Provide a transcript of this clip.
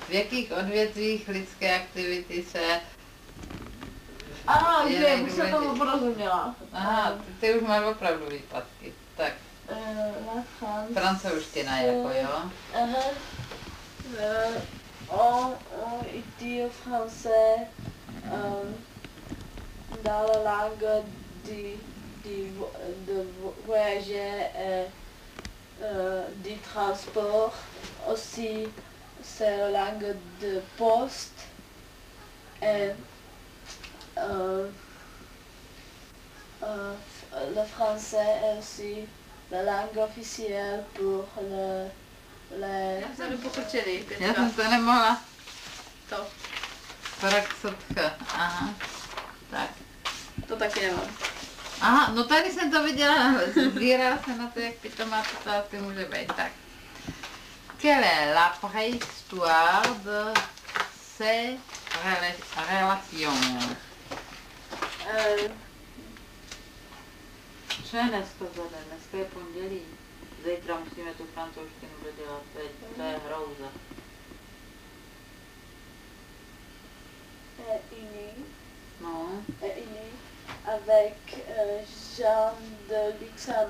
V jakých odvětvích lidské aktivity se... Aha, vím, už jsem tomu porozuměla. Aha, ty už máš opravdu výpadky. Tak. La France. Francouzština jako, jo? On dit français dans la langue de voyager et du transport. Aussi, c'est la langue de poste. Et le français est aussi la langue officielle pour les... Já jsem pokrčený, Já Pětka. jsem to nemohla. To. Praxotka, aha. Tak. To taky nemám. Aha, no tady jsem to viděla, zbírala jsem na to, jak pitomá to asi může být. Tak. Quelle est la préhistoire de ces relations? Co je dneska za den? Dneska je pondělí. Zítra musíme tu francouzštinu dodělat, to je hrouza. No. Avec Jean de Luxembourg.